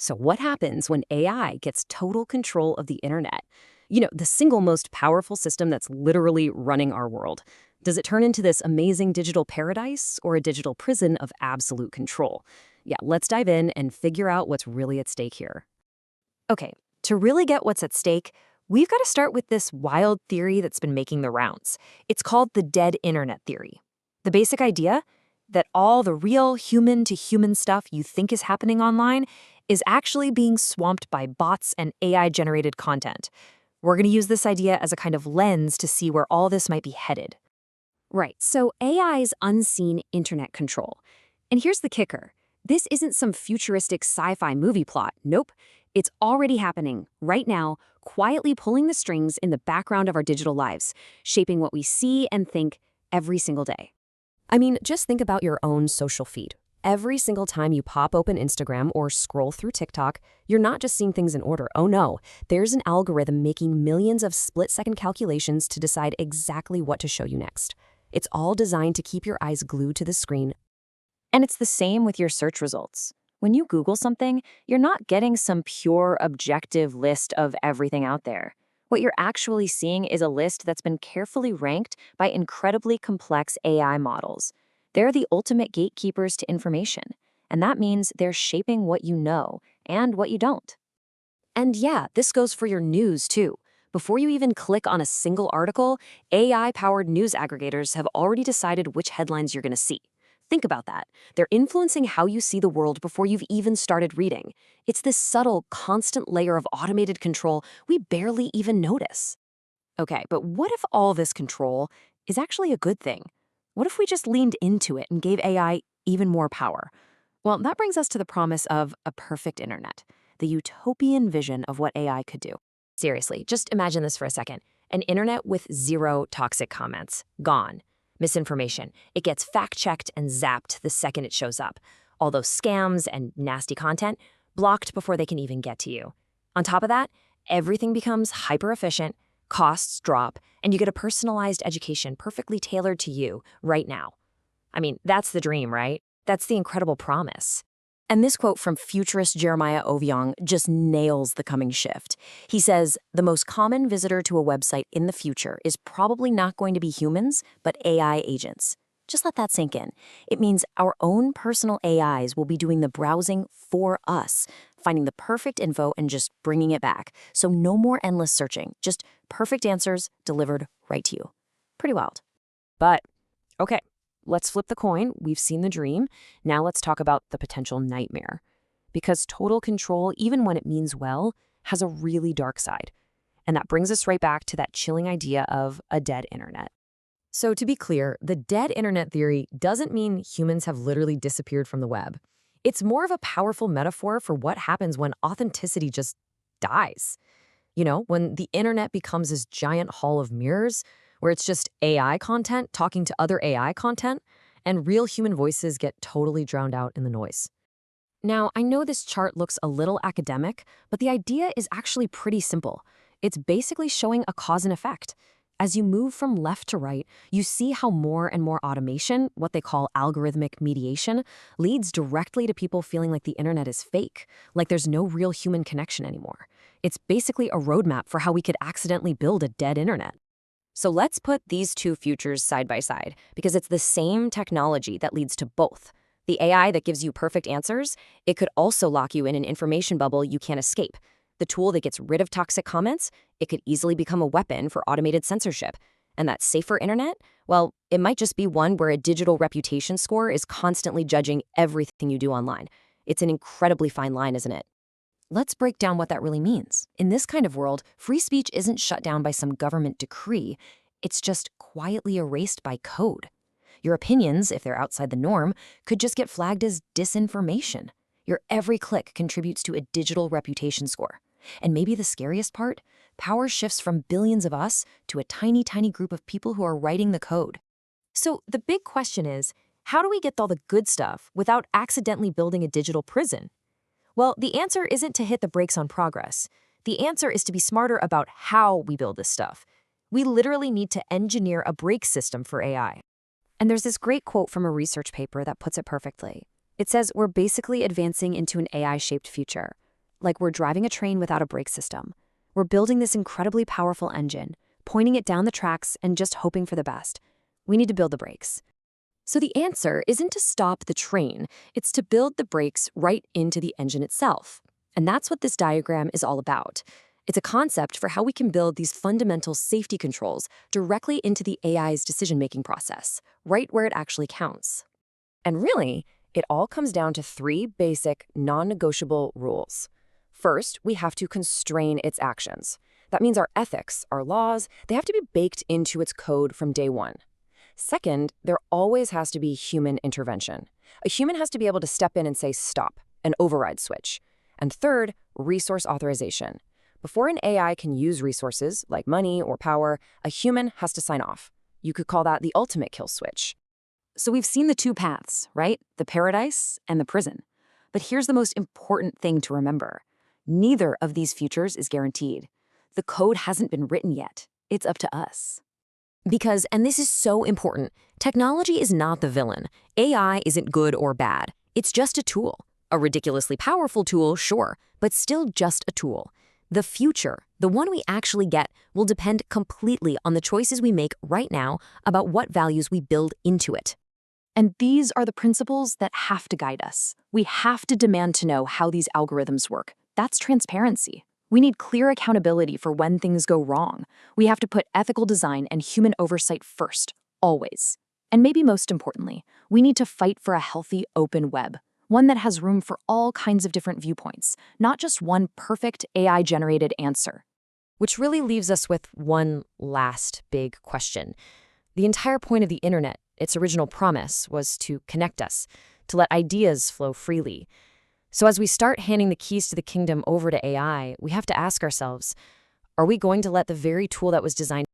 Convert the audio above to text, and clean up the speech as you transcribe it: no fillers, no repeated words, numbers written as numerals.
So what happens when AI gets total control of the internet? The single most powerful system that's literally running our world. Does it turn into this amazing digital paradise or a digital prison of absolute control? Yeah, let's dive in and figure out what's really at stake here. Okay, to really get what's at stake, we've got to start with this wild theory that's been making the rounds. It's called the dead internet theory. The basic idea that all the real human to human stuff you think is happening online is actually being swamped by bots and AI generated content. We're going to use this idea as a kind of lens to see where all this might be headed. Right, so AI's unseen internet control. And here's the kicker. This isn't some futuristic sci-fi movie plot. Nope. It's already happening, right now, quietly pulling the strings in the background of our digital lives, shaping what we see and think every single day. I mean, just think about your own social feed. Every single time you pop open Instagram or scroll through TikTok, you're not just seeing things in order. Oh no, there's an algorithm making millions of split-second calculations to decide exactly what to show you next. It's all designed to keep your eyes glued to the screen. And it's the same with your search results. When you Google something, you're not getting some pure objective list of everything out there. What you're actually seeing is a list that's been carefully ranked by incredibly complex AI models. They're the ultimate gatekeepers to information, and that means they're shaping what you know and what you don't. And yeah, this goes for your news too. Before you even click on a single article, AI-powered news aggregators have already decided which headlines you're going to see. Think about that. They're influencing how you see the world before you've even started reading. It's this subtle, constant layer of automated control we barely even notice. Okay, but what if all this control is actually a good thing? What if we just leaned into it and gave AI even more power? Well, that brings us to the promise of a perfect internet, the utopian vision of what AI could do. Seriously, just imagine this for a second. An internet with zero toxic comments. Gone. Misinformation. It gets fact-checked and zapped the second it shows up. All those scams and nasty content blocked before they can even get to you. On top of that, everything becomes hyper-efficient, costs drop, and you get a personalized education perfectly tailored to you right now. I mean, that's the dream, right? That's the incredible promise. And this quote from futurist Jeremiah Oviong just nails the coming shift. He says, the most common visitor to a website in the future is probably not going to be humans, but AI agents. Just let that sink in. It means our own personal AIs will be doing the browsing for us, finding the perfect info and just bringing it back. So no more endless searching, just perfect answers delivered right to you. Pretty wild. But, okay. Let's flip the coin. We've seen the dream. Now let's talk about the potential nightmare. Because total control, even when it means well, has a really dark side. And that brings us right back to that chilling idea of a dead internet. So to be clear, the dead internet theory doesn't mean humans have literally disappeared from the web. It's more of a powerful metaphor for what happens when authenticity just dies. When the internet becomes this giant hall of mirrors, where it's just AI content talking to other AI content, and real human voices get totally drowned out in the noise. Now, I know this chart looks a little academic, but the idea is actually pretty simple. It's basically showing a cause and effect. As you move from left to right, you see how more and more automation, what they call algorithmic mediation, leads directly to people feeling like the internet is fake, like there's no real human connection anymore. It's basically a roadmap for how we could accidentally build a dead internet. So let's put these two futures side by side, because it's the same technology that leads to both. The AI that gives you perfect answers, it could also lock you in an information bubble you can't escape. The tool that gets rid of toxic comments, it could easily become a weapon for automated censorship. And that safer internet, well, it might just be one where a digital reputation score is constantly judging everything you do online. It's an incredibly fine line, isn't it? Let's break down what that really means. In this kind of world, free speech isn't shut down by some government decree. It's just quietly erased by code. Your opinions, if they're outside the norm, could just get flagged as disinformation. Your every click contributes to a digital reputation score. And maybe the scariest part, power shifts from billions of us to a tiny, tiny group of people who are writing the code. So the big question is, how do we get all the good stuff without accidentally building a digital prison? Well, the answer isn't to hit the brakes on progress. The answer is to be smarter about how we build this stuff. We literally need to engineer a brake system for AI. And there's this great quote from a research paper that puts it perfectly. It says, we're basically advancing into an AI-shaped future. like we're driving a train without a brake system. We're building this incredibly powerful engine, pointing it down the tracks and just hoping for the best. We need to build the brakes. So the answer isn't to stop the train, it's to build the brakes right into the engine itself. And that's what this diagram is all about. It's a concept for how we can build these fundamental safety controls directly into the AI's decision-making process, right where it actually counts. And really, it all comes down to three basic, non-negotiable rules. First, we have to constrain its actions. That means our ethics, our laws, they have to be baked into its code from day one. Second, there always has to be human intervention. A human has to be able to step in and say stop, an override switch. And third, resource authorization. Before an AI can use resources, like money or power, a human has to sign off. You could call that the ultimate kill switch. So we've seen the two paths, right? The paradise and the prison. But here's the most important thing to remember. Neither of these futures is guaranteed. The code hasn't been written yet. It's up to us. Because, and this is so important, technology is not the villain. AI isn't good or bad. It's just a tool. A ridiculously powerful tool, sure, but still just a tool. The future, the one we actually get, will depend completely on the choices we make right now about what values we build into it. And these are the principles that have to guide us. We have to demand to know how these algorithms work. That's transparency. We need clear accountability for when things go wrong. We have to put ethical design and human oversight first, always. And maybe most importantly, we need to fight for a healthy, open web, one that has room for all kinds of different viewpoints, not just one perfect AI-generated answer. Which really leaves us with one last big question. The entire point of the internet, its original promise, was to connect us, to let ideas flow freely. So as we start handing the keys to the kingdom over to AI, we have to ask ourselves, are we going to let the very tool that was designed